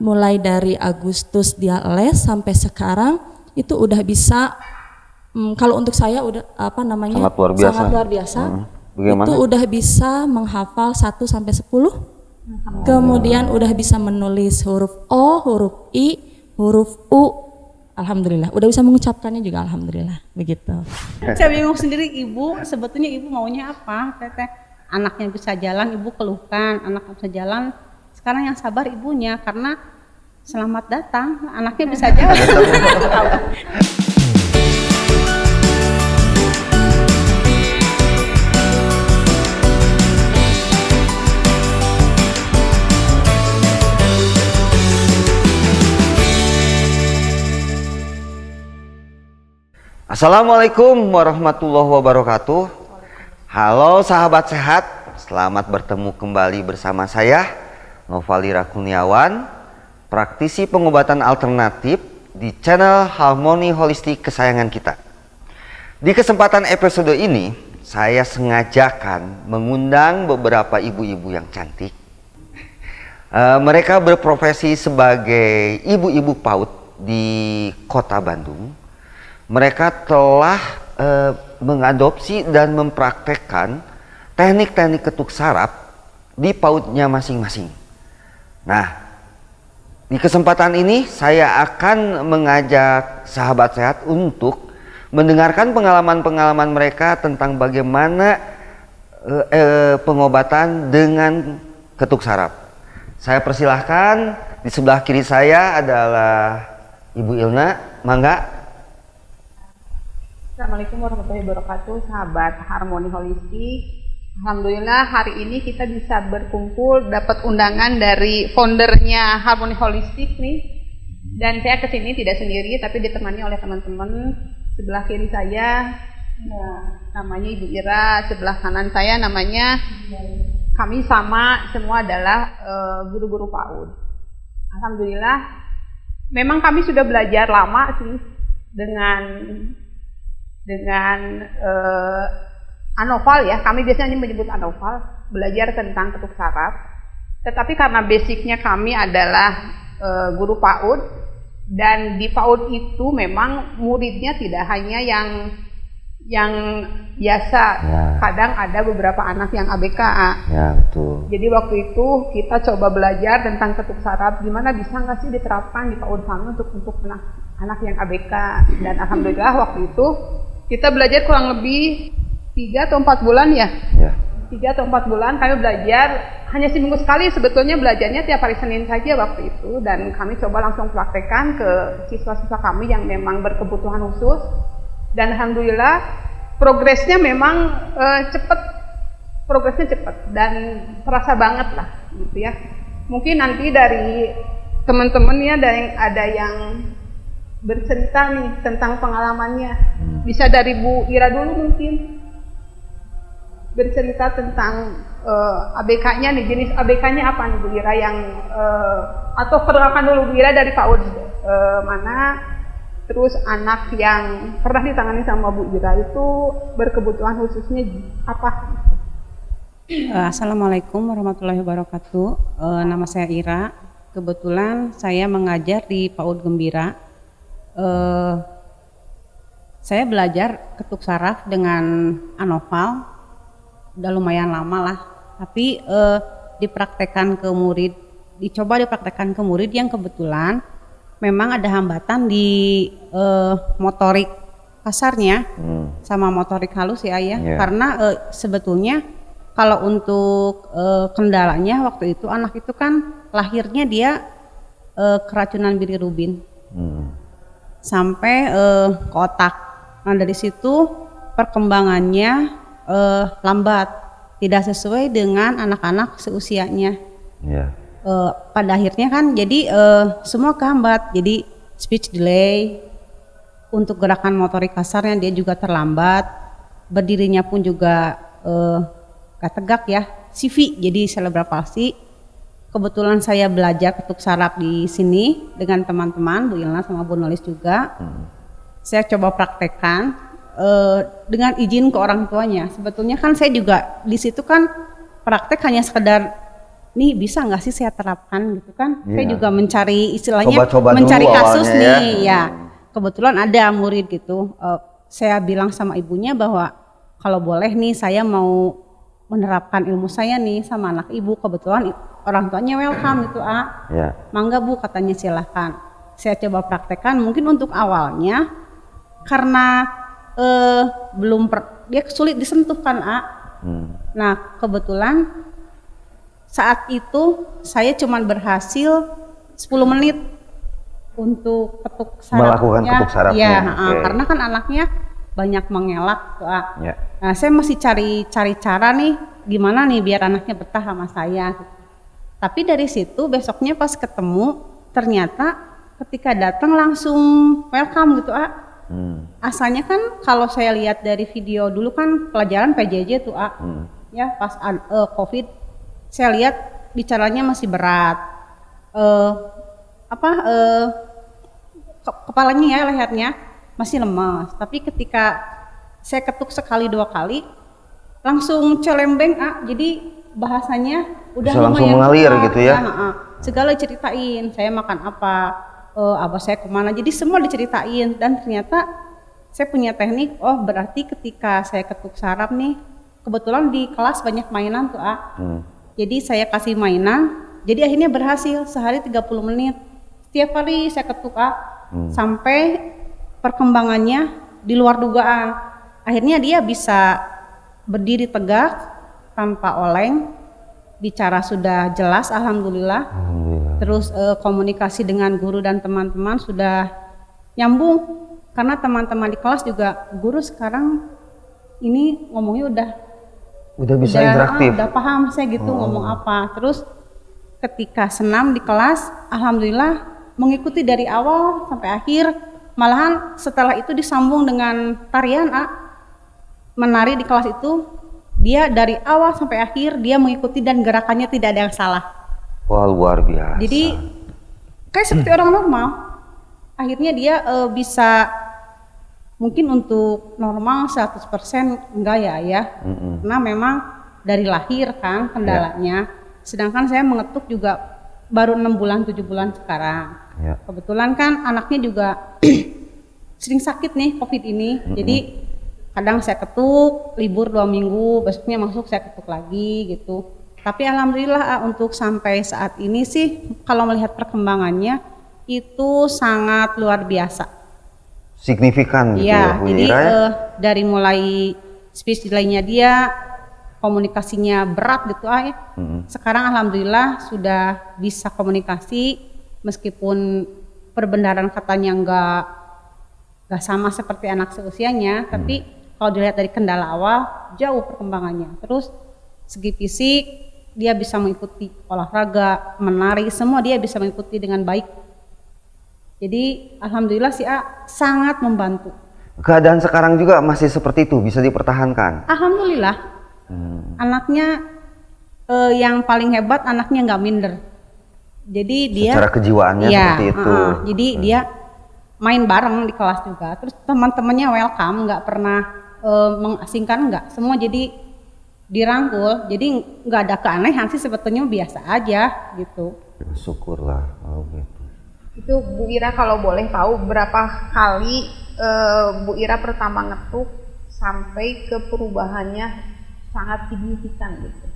mulai dari Agustus dia les sampai sekarang itu udah bisa kalau untuk saya udah sangat luar biasa. Bagaimana? Itu udah bisa menghafal 1 sampai 10. Kemudian udah bisa menulis huruf O, huruf I, huruf U. Alhamdulillah, udah bisa mengucapkannya juga alhamdulillah, begitu. Saya bingung sendiri ibu, sebetulnya ibu maunya apa? Teteh, anaknya bisa jalan, ibu keluhkan, anaknya bisa jalan. Sekarang yang sabar ibunya, karena selamat datang, anaknya bisa jalan. Assalamualaikum warahmatullahi wabarakatuh. Halo sahabat sehat, selamat bertemu kembali bersama saya Novalira Kurniawan, praktisi pengobatan alternatif di channel Harmoni Holistik kesayangan kita. Di kesempatan episode ini, saya sengajakan mengundang beberapa ibu-ibu yang cantik. Mereka berprofesi sebagai ibu-ibu PAUD di Kota Bandung. Mereka telah mengadopsi dan mempraktekkan teknik-teknik ketuk saraf di PAUD-nya masing-masing. Nah, di kesempatan ini saya akan mengajak sahabat sehat untuk mendengarkan pengalaman-pengalaman mereka tentang bagaimana pengobatan dengan ketuk saraf. Saya persilahkan, di sebelah kiri saya adalah Ibu Ilna, mangga. Assalamualaikum warahmatullahi wabarakatuh, sahabat Harmoni Holistik. Alhamdulillah hari ini kita bisa berkumpul, dapat undangan dari foundernya Harmoni Holistik nih. Dan saya kesini tidak sendiri, tapi ditemani oleh teman-teman. Sebelah kiri saya namanya Ibu Ira, sebelah kanan saya namanya, kami sama semua adalah guru-guru PAUD. Alhamdulillah, memang kami sudah belajar lama sih dengan anoval ya, kami biasanya menyebut anoval, belajar tentang ketuk saraf. Tetapi karena basicnya kami adalah guru PAUD, dan di PAUD itu memang muridnya tidak hanya yang biasa, ya. Kadang ada beberapa anak yang ABK. Ya, betul. Jadi waktu itu kita coba belajar tentang ketuk saraf, gimana bisa nggak sih diterapkan di PAUD kami untuk anak yang ABK. Dan alhamdulillah waktu itu kita belajar kurang lebih 3 atau 4 bulan ya. 3 atau 4 bulan kami belajar, hanya seminggu sekali sebetulnya belajarnya tiap hari Senin saja waktu itu. Dan kami coba langsung praktekkan ke siswa-siswa kami yang memang berkebutuhan khusus. Dan alhamdulillah progresnya memang progresnya cepat dan terasa banget lah gitu ya. Mungkin nanti dari teman-teman ya ada yang bercerita nih tentang pengalamannya. Bisa dari Bu Ira dulu mungkin bercerita tentang ABK-nya nih, jenis ABK-nya apa nih Bu Ira yang atau perkenalkan dulu Bu Ira dari PAUD mana, terus anak yang pernah ditangani sama Bu Ira itu berkebutuhan khususnya apa? Assalamualaikum warahmatullahi wabarakatuh. Nama saya Ira. Kebetulan saya mengajar di PAUD Gembira. Saya belajar ketuk saraf dengan anoval udah lumayan lama lah, tapi dicoba dipraktekkan ke murid yang kebetulan memang ada hambatan di motorik kasarnya sama motorik halus ya ayah. Karena sebetulnya kalau untuk kendalanya waktu itu anak itu kan lahirnya dia keracunan bilirubin sampai ke otak. Nah dari situ perkembangannya lambat, tidak sesuai dengan anak-anak seusianya. Pada akhirnya kan jadi semua kehambat, jadi speech delay, untuk gerakan motorik kasarnya dia juga terlambat, berdirinya pun juga gak tegak ya, CV jadi cerebral palsy. Kebetulan saya belajar ketuk saraf di sini dengan teman-teman Bu Ilna sama Bu Nolis juga. Saya coba praktekkan dengan izin ke orang tuanya. Sebetulnya kan saya juga di situ kan praktek hanya sekedar nih bisa nggak sih saya terapkan gitu kan? Saya Iya. juga mencari istilahnya Coba-coba mencari dulu kasus awalnya nih ya. Kebetulan ada murid gitu. Saya bilang sama ibunya bahwa kalau boleh nih saya mau menerapkan ilmu saya nih sama anak ibu. Kebetulan orang tuanya welcome gitu Ya. Mangga Bu katanya silahkan. Saya coba praktekkan mungkin untuk awalnya karena dia sulit disentuh kan Nah kebetulan saat itu saya cuma berhasil 10 menit untuk ketuk sarafnya. Melakukan ketuk sarafnya. Ya, Oke. karena kan anaknya banyak mengelak tuh Ya. Nah saya masih cari cara nih gimana nih biar anaknya betah sama saya. Tapi dari situ besoknya pas ketemu ternyata ketika datang langsung welcome gitu Asalnya kan kalau saya lihat dari video dulu kan pelajaran PJJ tuh ya pas COVID saya lihat bicaranya masih berat, kepalanya ya lehernya masih lemas. Tapi ketika saya ketuk sekali 2 kali langsung celembeng jadi bahasanya udah Bisa langsung lumayan mengalir keluar, gitu ya? Segala ceritain saya makan apa, abah saya kemana, jadi semua diceritain. Dan ternyata saya punya teknik, berarti ketika saya ketuk saraf nih, kebetulan di kelas banyak mainan tuh jadi saya kasih mainan, jadi akhirnya berhasil sehari 30 menit setiap hari saya ketuk sampai perkembangannya di luar dugaan. Akhirnya dia bisa berdiri tegak tanpa oleng, bicara sudah jelas alhamdulillah. Terus komunikasi dengan guru dan teman-teman sudah nyambung, karena teman-teman di kelas juga guru sekarang ini ngomongnya udah bisa interaktif. udah paham saya gitu ngomong apa. Terus ketika senam di kelas alhamdulillah mengikuti dari awal sampai akhir, malahan setelah itu disambung dengan tarian menari di kelas itu, dia dari awal sampai akhir dia mengikuti dan gerakannya tidak ada yang salah. Wah, luar biasa. Jadi kayak seperti orang normal. Akhirnya dia bisa, mungkin untuk normal 100% enggak ya. Karena memang dari lahir kan kendalanya. Sedangkan saya mengetuk juga baru 6 bulan 7 bulan sekarang. Kebetulan kan anaknya juga sering sakit nih COVID ini. Jadi kadang saya ketuk, libur 2 minggu, besoknya masuk saya ketuk lagi gitu. Tapi alhamdulillah untuk sampai saat ini sih kalau melihat perkembangannya itu sangat luar biasa. Signifikan gitu ya Bu jadi Ira ya? Dari mulai speech delay-nya dia, komunikasinya berat gitu Sekarang alhamdulillah sudah bisa komunikasi meskipun perbendaharaan katanya enggak sama seperti anak seusianya, tapi kalau dilihat dari kendala awal jauh perkembangannya. Terus segi fisik dia bisa mengikuti olahraga, menari, semua dia bisa mengikuti dengan baik. Jadi alhamdulillah sih sangat membantu. Keadaan sekarang juga masih seperti itu, bisa dipertahankan? Alhamdulillah. Anaknya yang paling hebat anaknya nggak minder. Jadi dia secara kejiwaannya seperti itu. Jadi dia main bareng di kelas juga. Terus teman-temannya welcome, nggak pernah mengasingkan, nggak. Semua jadi dirangkul, jadi nggak ada keanehan sih, sebetulnya biasa aja gitu. Syukurlah kalau gitu. Itu Bu Ira kalau boleh tahu berapa kali Bu Ira pertama ngetuk sampai ke perubahannya sangat signifikan gitu.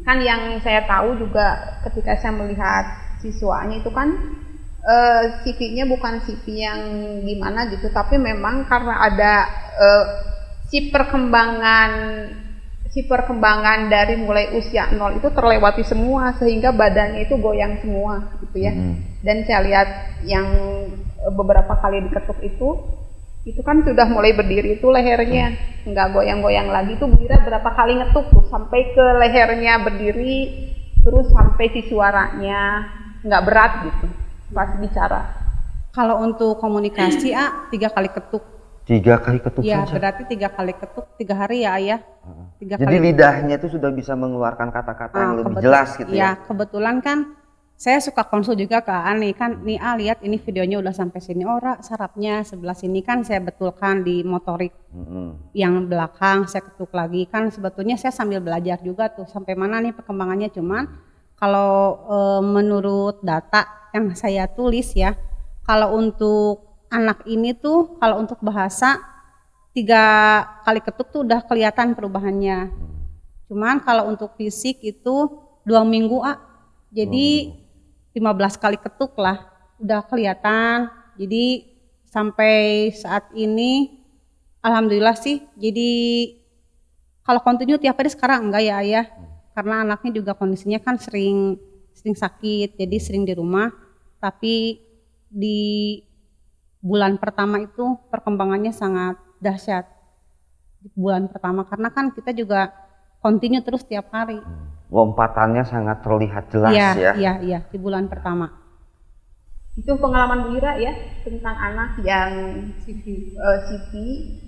Kan yang saya tahu juga ketika saya melihat siswanya itu kan CV-nya bukan CV yang gimana gitu, tapi memang karena ada si perkembangan dari mulai usia 0 itu terlewati semua sehingga badannya itu goyang semua gitu ya. Dan saya lihat yang beberapa kali diketuk itu kan sudah mulai berdiri itu lehernya nggak goyang-goyang lagi. Tuh Bu Ira berapa kali ngetuk tuh sampai ke lehernya berdiri, terus sampai si suaranya nggak berat gitu pas bicara. Kalau untuk komunikasi 3 kali ketuk. 3 kali ketuk Ya, saja? berarti 3 kali ketuk 3 hari ya Ayah. 3 Jadi kali. lidahnya itu sudah bisa mengeluarkan kata-kata yang lebih jelas gitu ya? Ya, kebetulan kan saya suka konsul juga ke nih kan, nih lihat ini videonya udah sampai sini, sarafnya sebelah sini kan saya betulkan di motorik. Yang belakang saya ketuk lagi, kan sebetulnya saya sambil belajar juga tuh sampai mana nih perkembangannya, cuman Kalau menurut data yang saya tulis ya, kalau untuk anak ini tuh kalau untuk bahasa 3 kali ketuk tuh udah kelihatan perubahannya. Cuman kalau untuk fisik itu 2 minggu jadi 15 kali ketuk lah udah kelihatan. Jadi sampai saat ini alhamdulillah sih, jadi kalau kontinu tiap hari sekarang enggak ya Ayah, karena anaknya juga kondisinya kan sering sakit, jadi sering di rumah. Tapi di bulan pertama itu perkembangannya sangat dahsyat. Di bulan pertama karena kan kita juga kontinu terus tiap hari. Lompatannya sangat terlihat jelas ya. Iya, di bulan pertama. Itu pengalaman Bu Ira ya tentang anak yang CV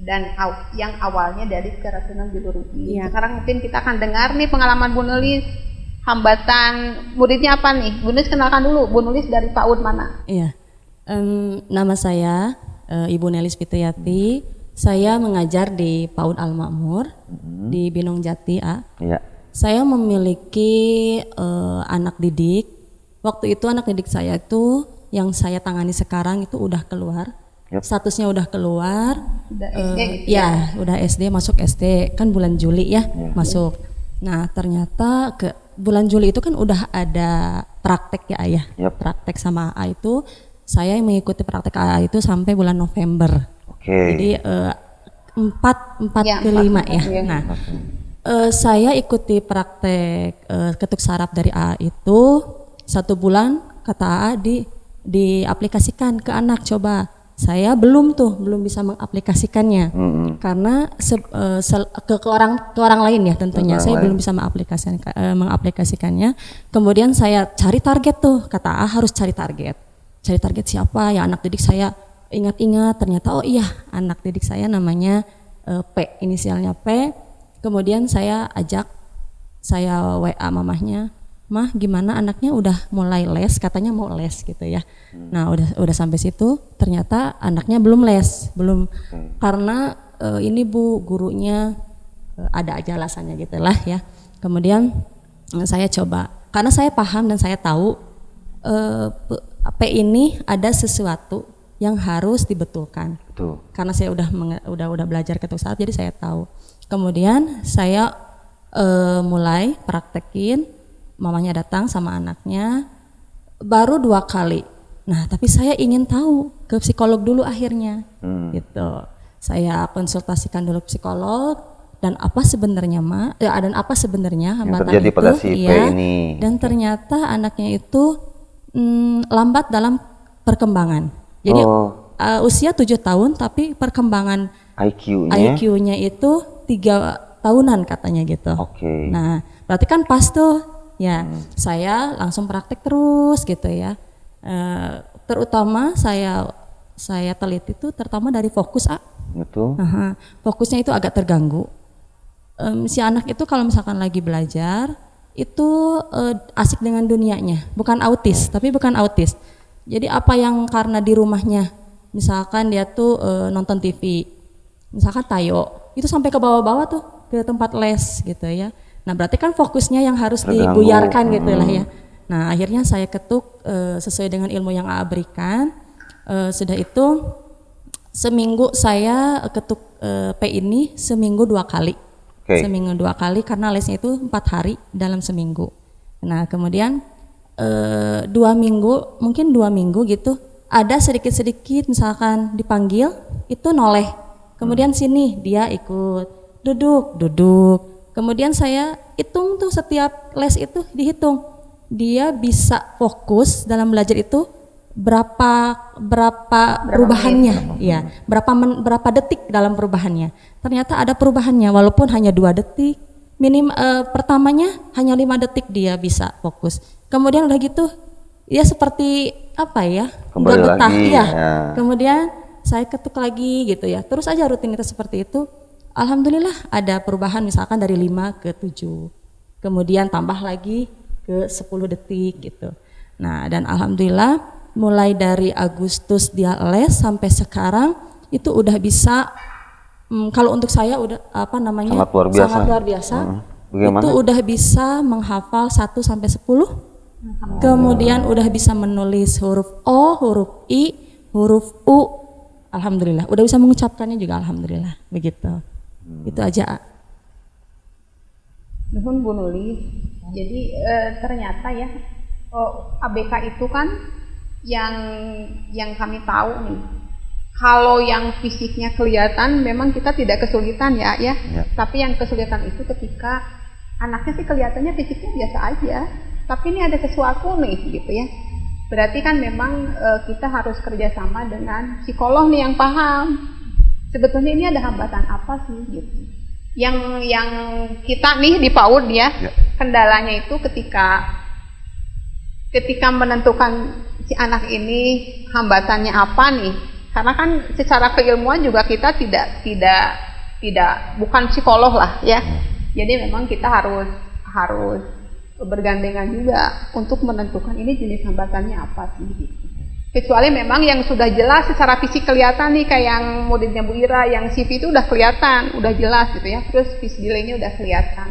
dan yang awalnya dari keracunan biologi. Ya. Sekarang mungkin kita akan dengar nih pengalaman Bu Nulis, hambatan muridnya apa nih? Bu Nulis kenalkan dulu, Bu Nulis dari PAUD mana? Iya, nama saya Ibu Nelis Fitayati. Saya mengajar di PAUD Al Makmur di Binong Jati A. Iya. Saya memiliki anak didik. Waktu itu anak didik saya itu yang saya tangani sekarang itu udah keluar, statusnya udah keluar, Udah SD gitu ya, udah SD, masuk SD kan bulan Juli ya, masuk. Nah ternyata ke bulan Juli itu kan udah ada praktek ya Ayah, praktek sama AA itu saya mengikuti praktek AA itu sampai bulan November. Jadi 4 ke 5 ya. Nah saya ikuti praktek ketuk saraf dari AA itu 1 bulan, kata AA diaplikasikan ke anak. Coba saya belum bisa mengaplikasikannya karena ke orang lain ya tentunya saya belum bisa mengaplikasikannya. Kemudian saya cari target tuh, kata harus cari target siapa ya anak didik saya. Ingat-ingat ternyata oh iya anak didik saya namanya P, inisialnya P. Kemudian saya WA mamahnya, Mah gimana anaknya udah mulai les, katanya mau les gitu ya. Nah udah sampai situ ternyata anaknya belum les, karena ini Bu gurunya ada aja alasannya gitu lah ya. Kemudian saya coba, karena saya paham dan saya tahu P ini ada sesuatu yang harus dibetulkan. Betul. Karena saya udah belajar ketuk saraf jadi saya tahu. Kemudian saya mulai praktekin. Mamanya datang sama anaknya baru 2 kali. Nah tapi saya ingin tahu ke psikolog dulu akhirnya gitu. Saya konsultasikan dulu psikolog dan apa sebenarnya hambatan terjadi itu pada si P ini. Dan ternyata anaknya itu lambat dalam perkembangan. Jadi usia 7 tahun tapi perkembangan IQ-nya itu 3 tahunan katanya gitu. Nah berarti kan pas tuh. Ya, saya langsung praktek terus gitu ya. Terutama saya teliti itu terutama dari fokus Betul. Fokusnya itu agak terganggu. Si anak itu kalau misalkan lagi belajar itu asik dengan dunianya, bukan autis, tapi bukan autis. Jadi apa yang karena di rumahnya, misalkan dia tuh nonton TV, misalkan tayo, itu sampai ke bawah-bawah tuh ke tempat les gitu ya. Nah berarti kan fokusnya yang harus dibuyarkan gitu lah ya. Nah akhirnya saya ketuk sesuai dengan ilmu yang AA berikan. Sudah itu seminggu saya ketuk P ini seminggu 2 kali. Seminggu 2 kali karena lesnya itu 4 hari dalam seminggu. Nah kemudian 2 minggu, mungkin 2 minggu gitu, ada sedikit-sedikit misalkan dipanggil itu noleh. Kemudian sini dia ikut duduk. Kemudian saya hitung tuh setiap les itu dihitung. Dia bisa fokus dalam belajar itu berapa perubahannya, ya, berapa detik dalam perubahannya. Ternyata ada perubahannya walaupun hanya 2 detik. Pertamanya hanya 5 detik dia bisa fokus. Kemudian udah gitu dia seperti apa ya? Enggak betah ya. Kemudian saya ketuk lagi gitu ya. Terus aja rutinitas seperti itu. Alhamdulillah ada perubahan misalkan dari 5 ke 7, kemudian tambah lagi ke 10 detik gitu. Nah dan alhamdulillah mulai dari Agustus dia les sampai sekarang itu udah bisa, kalau untuk saya udah sangat luar biasa. Bagaimana? Itu udah bisa menghafal 1 sampai 10. Kemudian udah bisa menulis huruf O, huruf I, huruf U. Alhamdulillah. Udah bisa mengucapkannya juga alhamdulillah. Begitu. Itu aja. Nuhun Bu Nuli. Jadi ternyata ya ABK itu kan yang kami tahu nih. Kalau yang fisiknya kelihatan memang kita tidak kesulitan ya. Tapi yang kesulitan itu ketika anaknya sih kelihatannya fisiknya biasa aja. Tapi ini ada sesuatu nih gitu ya. Berarti kan memang kita harus kerjasama dengan psikolog nih yang paham. Sebetulnya ini ada hambatan apa sih gitu. Yang kita nih di PAUD ya, kendalanya itu ketika menentukan si anak ini hambatannya apa nih. Karena kan secara keilmuan juga kita tidak bukan psikolog lah ya. Jadi memang kita harus bergandengan juga untuk menentukan ini jenis hambatannya apa sih gitu. Kecuali memang yang sudah jelas secara fisik kelihatan nih kayak yang muridnya Bu Ira yang CV itu udah kelihatan, udah jelas gitu ya. Terus visibility-nya udah kelihatan.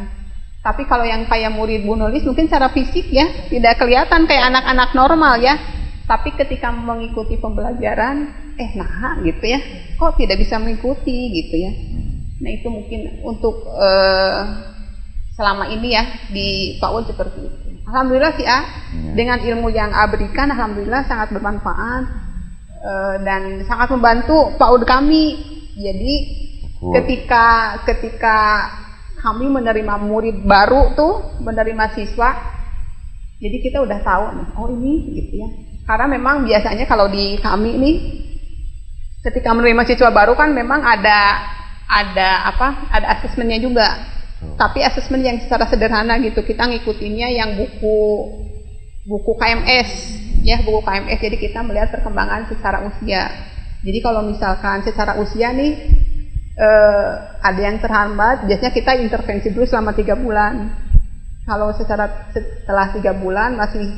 Tapi kalau yang kayak murid Bu Nulis mungkin secara fisik ya tidak kelihatan kayak anak-anak normal ya. Tapi ketika mengikuti pembelajaran gitu ya. Kok tidak bisa mengikuti gitu ya. Nah, itu mungkin untuk selama ini ya di PAUD seperti itu. Alhamdulillah sih dengan ilmu yang berikan alhamdulillah sangat bermanfaat dan sangat membantu PAUD kami. Jadi ketika kami menerima murid baru tuh, menerima siswa, jadi kita udah tahu nih, oh ini gitu ya. Karena memang biasanya kalau di kami nih ketika menerima siswa baru kan memang ada asesmennya juga. Tapi asesmen yang secara sederhana gitu, kita ngikutinnya yang buku KMS ya, buku KMS. Jadi kita melihat perkembangan secara usia. Jadi kalau misalkan secara usia nih ada yang terhambat, biasanya kita intervensi dulu selama 3 bulan. Kalau setelah 3 bulan masih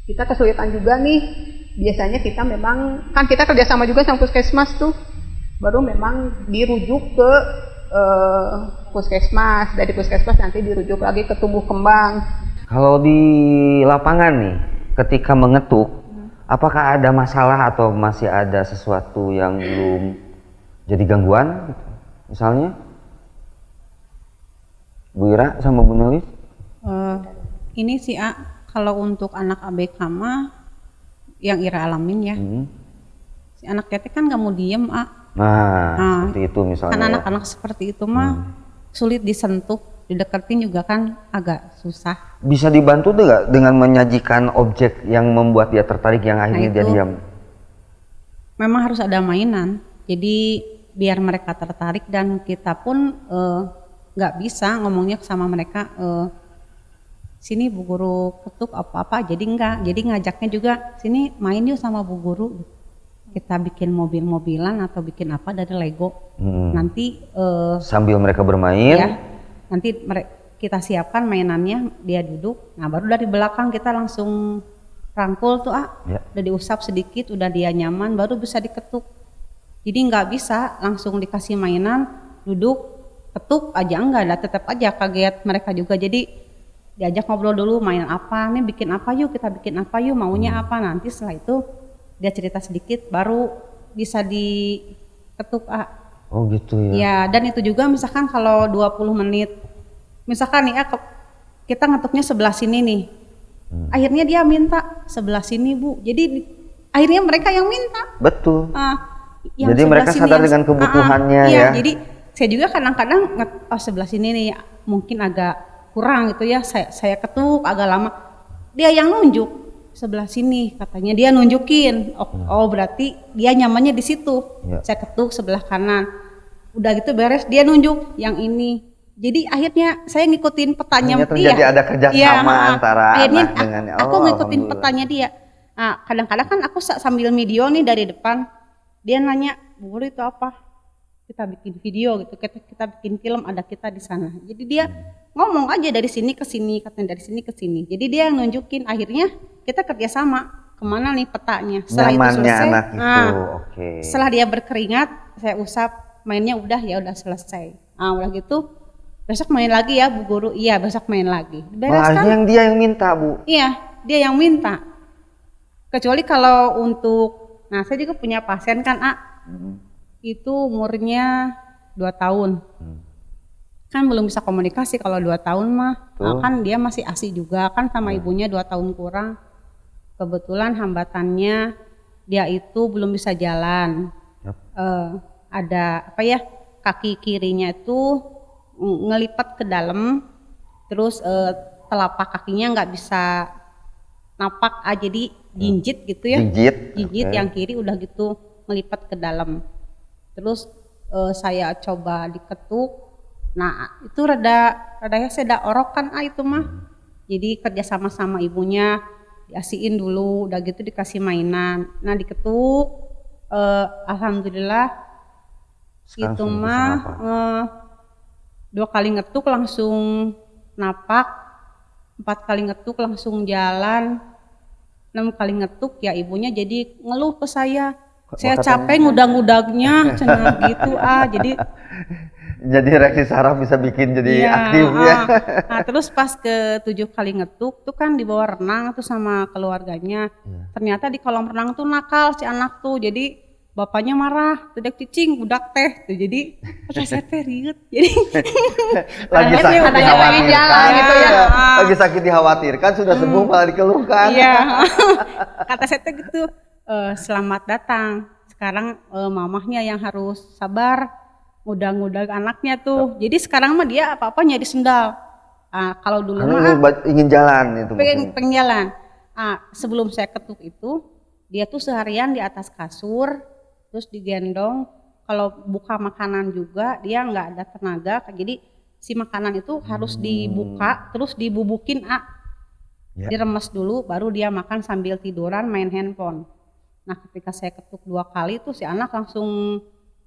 kita kesulitan juga nih, biasanya kita memang kan kita kerjasama juga sama puskesmas tuh, baru memang dirujuk ke puskesmas, dari puskesmas nanti dirujuk lagi ke tumbuh kembang. Kalau di lapangan nih, ketika mengetuk, apakah ada masalah atau masih ada sesuatu yang belum jadi gangguan, misalnya? Bu Ira sama Bu Nulis? Ini sih kalau untuk anak ABK mah yang Ira alamin ya, si anak ketek kan nggak mau diem Nah, seperti itu misalnya. Kan anak-anak seperti itu mah sulit disentuh, dideketin juga kan agak susah. Bisa dibantu tuh nggak dengan menyajikan objek yang membuat dia tertarik yang akhirnya dia diam? Memang harus ada mainan, jadi biar mereka tertarik dan kita pun nggak bisa ngomongnya sama mereka sini Bu Guru ketuk apa-apa, jadi enggak. Jadi ngajaknya juga sini main yuk sama Bu Guru. Kita bikin mobil-mobilan atau bikin apa dari Lego. Nanti sambil mereka bermain ya, nanti kita siapkan mainannya, dia duduk, nah baru dari belakang kita langsung rangkul tuh udah diusap sedikit, udah dia nyaman, baru bisa diketuk. Jadi nggak bisa langsung dikasih mainan, duduk ketuk aja, enggak ada, tetap aja kaget mereka juga. Jadi diajak ngobrol dulu, main apa nih, bikin apa yuk, kita bikin apa yuk, maunya apa. Nanti setelah itu dia cerita sedikit baru bisa diketuk Oh gitu ya. Ya, dan itu juga misalkan kalau 20 menit misalkan nih kita ngetuknya sebelah sini nih, akhirnya dia minta sebelah sini Bu, jadi akhirnya mereka yang minta. Betul. Yang jadi mereka sadar dengan kebutuhannya ya. Jadi saya juga kadang-kadang sebelah sini nih mungkin agak kurang gitu ya, saya ketuk agak lama, dia yang nunjuk sebelah sini, katanya dia nunjukin. Oh berarti dia nyamannya di situ. Saya ketuk sebelah kanan, udah gitu beres dia nunjuk yang ini. Jadi akhirnya saya ngikutin petanya dia. Terjadi ada kerjasama antara akhirnya anak dengan aku ngikutin petanya dia. Nah, kadang-kadang kan aku sambil video nih dari depan, dia nanya, Bu Guru itu apa? Kita bikin video gitu, kita bikin film, ada kita di sana. Jadi dia ngomong aja dari sini ke sini, katanya dari sini ke sini. Jadi dia yang nunjukin, akhirnya kita kerjasama kemana nih petanya. Setelah nyamannya itu selesai, anak itu, setelah dia berkeringat, saya usap, mainnya udah selesai. Udah gitu besok main lagi ya Bu Guru. Iya, besok main lagi. Malah Bereskan? yang dia yang minta, Bu. Iya, dia yang minta. Kecuali kalau untuk, nah saya juga punya pasien kan, itu umurnya 2 tahun. Kan belum bisa komunikasi kalau 2 tahun mah. Nah, kan dia masih ASI juga kan sama ibunya 2 tahun kurang. Kebetulan hambatannya dia itu belum bisa jalan. Ada apa ya, kaki kirinya itu ngelipat ke dalam, terus telapak kakinya nggak bisa napak, jadi jinjit gitu ya. Jinjit okay. Yang kiri udah gitu ngelipat ke dalam. Terus saya coba diketuk, nah itu radanya seda orok kan itu mah. Jadi kerja sama ibunya, diasiin dulu, udah gitu dikasih mainan. Nah diketuk, alhamdulillah sekarang itu mah 2 kali ngetuk langsung napak, 4 kali ngetuk langsung jalan, 6 kali ngetuk ya ibunya jadi ngeluh ke saya. Saya capek ngudang-ngudangnya cenah gitu jadi reaksi saraf bisa bikin jadi aktif ya. Nah terus pas ke 7 kali ngetuk tuh kan dibawa renang tuh sama keluarganya. Ternyata di kolam renang tuh nakal si anak tuh, jadi bapaknya marah, tidak cicing budak teh tuh, jadi saya teh riut. Jadi lagi sakit dikhawatirkan gitu ya. Lagi sakit dikhawatirkan, sudah sembuh malah dikeluhkan. Iya. Kata saya teh gitu, selamat datang. Sekarang mamahnya yang harus sabar ngudang-ngudang anaknya tuh. Jadi sekarang mah dia apa-apa nyari sendal. Kalau dulu mah ingin jalan itu. Pengen jalan. Sebelum saya ketuk itu, dia tuh seharian di atas kasur, terus digendong. Kalau buka makanan juga dia nggak ada tenaga, jadi si makanan itu harus dibuka, terus dibubukin diremes dulu, baru dia makan sambil tiduran main handphone. Nah ketika saya ketuk 2 kali tuh si anak langsung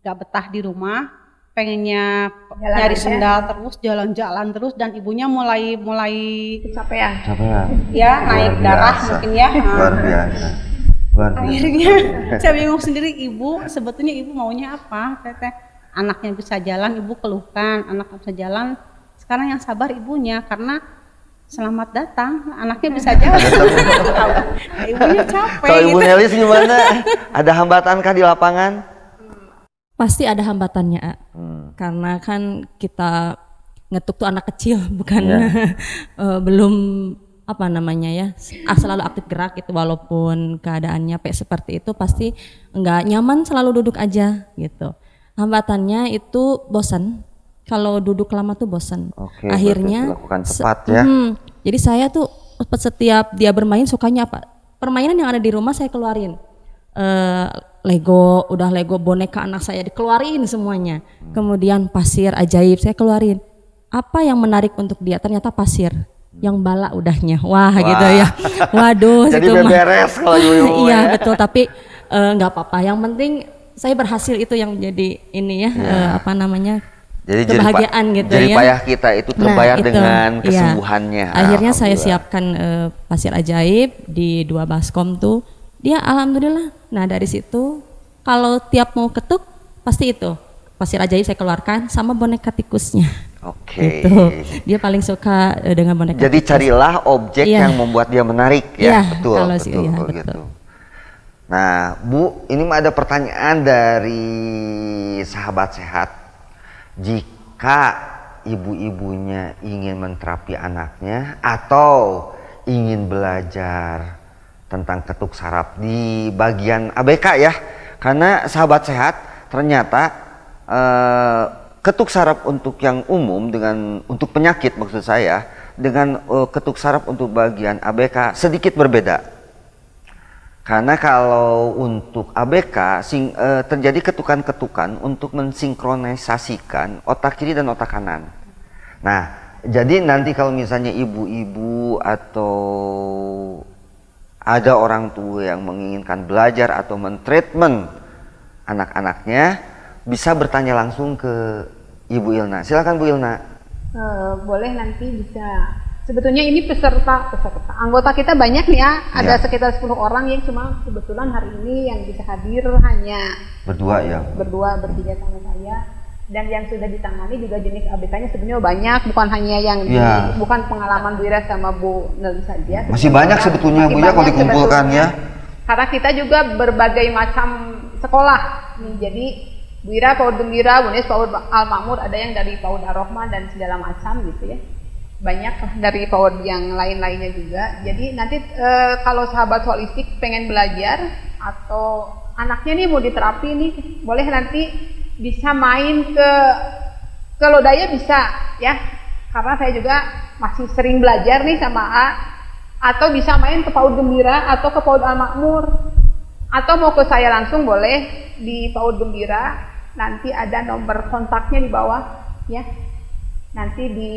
nggak betah di rumah, pengennya nyari sendal terus, jalan-jalan terus, dan ibunya mulai Kecapean. Ya naik darah mungkin ya. Luar biasa. Akhirnya saya bingung sendiri, ibu sebetulnya ibu maunya apa? Teteh anaknya bisa jalan, ibu keluhkan anaknya bisa jalan. Sekarang yang sabar ibunya, karena selamat datang anaknya bisa jalan. Ibunya capek. Kalau Ibu Nelis gimana? Ada hambatankah di lapangan? Pasti ada hambatannya, karena kan kita ngetuk tuh anak kecil, bukan belum apa namanya ya, selalu aktif gerak gitu, walaupun keadaannya seperti itu pasti nggak nyaman selalu duduk aja gitu. Hambatannya itu bosan, kalau duduk lama tuh bosan. Akhirnya lakukan cepat ya. Jadi saya tuh setiap dia bermain sukanya apa? Permainan yang ada di rumah saya keluarin. Lego boneka anak saya dikeluarin semuanya. Kemudian pasir ajaib saya keluarin. Apa yang menarik untuk dia? Ternyata pasir yang bala udahnya. Wah. Gitu ya. Waduh. Jadi beberes kalau Ibu. Iya betul, tapi nggak apa-apa. Yang penting saya berhasil, itu yang jadi ini ya, apa namanya, jadi kebahagiaan gitu jadi ya. payah kita itu terbayar dengan kesembuhannya. Akhirnya saya siapkan pasir ajaib di 2 baskom tuh. Dia alhamdulillah. Nah dari situ kalau tiap mau ketuk pasti itu pasir ajaib saya keluarkan sama boneka tikusnya. Gitu. Dia paling suka dengan boneka. Jadi tikus. Carilah objek yang membuat dia menarik ya. Betul. Gitu. Nah Bu, ini ada pertanyaan dari sahabat sehat. Jika ibu-ibunya ingin menterapi anaknya atau ingin belajar tentang ketuk saraf di bagian ABK ya, karena sahabat sehat ternyata ketuk saraf untuk yang umum untuk penyakit maksud saya dengan ketuk saraf untuk bagian ABK sedikit berbeda. Karena kalau untuk ABK terjadi ketukan-ketukan untuk mensinkronisasikan otak kiri dan otak kanan. Nah, jadi nanti kalau misalnya ibu-ibu atau ada orang tua yang menginginkan belajar atau mentreatment anak-anaknya, bisa bertanya langsung ke Ibu Ilna. Silakan Bu Ilna. Boleh, nanti bisa. Sebetulnya ini peserta anggota kita banyak nih ya, ada sekitar 10 orang yang cuma kebetulan hari ini yang bisa hadir hanya berdua, bertiga sama saya. Dan yang sudah ditangani juga jenis ABK-nya sebenarnya banyak, bukan hanya yang bukan pengalaman Bu Ira sama Bu Nelly saja. Masih banyak sebetulnya Bu ya kalau dikumpulkan ya. Karena kita juga berbagai macam sekolah nih, jadi Bu Ira PAUD Gembira, Bu Nes PAUD Al Makmur, ada yang dari PAUD Ar-Rahman dan segala macam gitu ya. Banyak dari PAUD yang lain-lainnya juga. Jadi nanti kalau sahabat holistik pengen belajar atau anaknya nih mau diterapi nih, boleh nanti bisa main ke Lodaya bisa ya, karena saya juga masih sering belajar nih sama A, atau bisa main ke PAUD Gembira atau ke PAUD Al Makmur, atau mau ke saya langsung boleh di PAUD Gembira, nanti ada nomor kontaknya di bawah ya, nanti di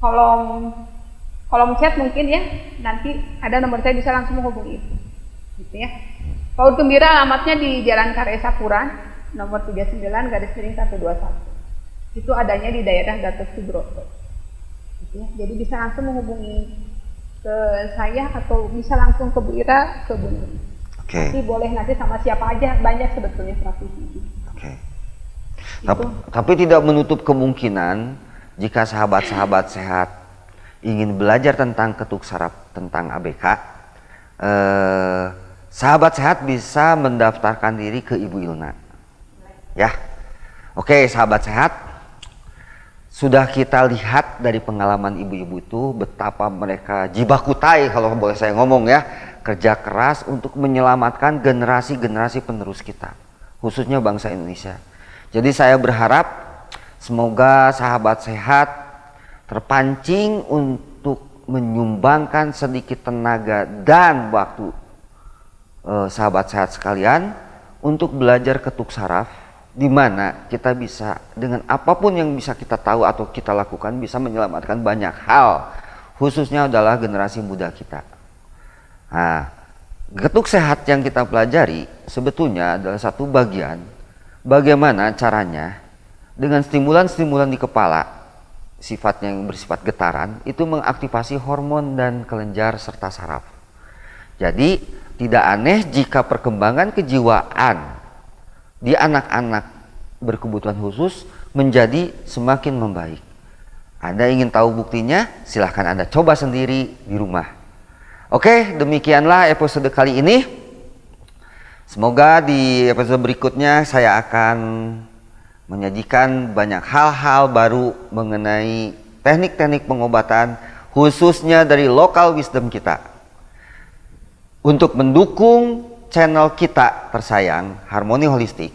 kolom chat mungkin ya, nanti ada nomor saya bisa langsung menghubungi itu gitu ya. PAUD Gembira alamatnya di Jalan Karya Sapuran nomor 39/121. Itu adanya di daerah Gatot Subroto. Gitu ya. Jadi bisa langsung menghubungi ke saya atau bisa langsung ke Bu Ira, ke Bu Nuri. Nanti boleh nanti sama siapa aja, banyak sebetulnya praktisi. Tapi tidak menutup kemungkinan jika sahabat-sahabat sehat ingin belajar tentang ketuk saraf, tentang ABK, sahabat sehat bisa mendaftarkan diri ke Ibu Ilna. Ya, oke sahabat sehat, sudah kita lihat dari pengalaman ibu-ibu itu betapa mereka jibakutai kalau boleh saya ngomong ya, kerja keras untuk menyelamatkan generasi-generasi penerus kita, khususnya bangsa Indonesia. Jadi saya berharap semoga sahabat sehat terpancing untuk menyumbangkan sedikit tenaga dan waktu sahabat sehat sekalian untuk belajar ketuk saraf, di mana kita bisa dengan apapun yang bisa kita tahu atau kita lakukan bisa menyelamatkan banyak hal, khususnya adalah generasi muda kita. Nah, ketuk sehat yang kita pelajari sebetulnya adalah satu bagian bagaimana caranya dengan stimulan-stimulan di kepala sifatnya yang bersifat getaran itu mengaktifasi hormon dan kelenjar serta saraf. Jadi tidak aneh jika perkembangan kejiwaan di anak-anak berkebutuhan khusus menjadi semakin membaik. Anda ingin tahu buktinya? Silahkan Anda coba sendiri di rumah. Oke, demikianlah episode kali ini. Semoga di episode berikutnya saya akan menyajikan banyak hal-hal baru mengenai teknik-teknik pengobatan, khususnya dari local wisdom kita. Untuk mendukung channel kita tersayang, Harmoni Holistik,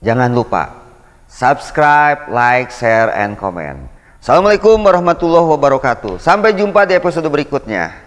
jangan lupa subscribe, like, share, and comment. Assalamualaikum warahmatullahi wabarakatuh. Sampai jumpa di episode berikutnya.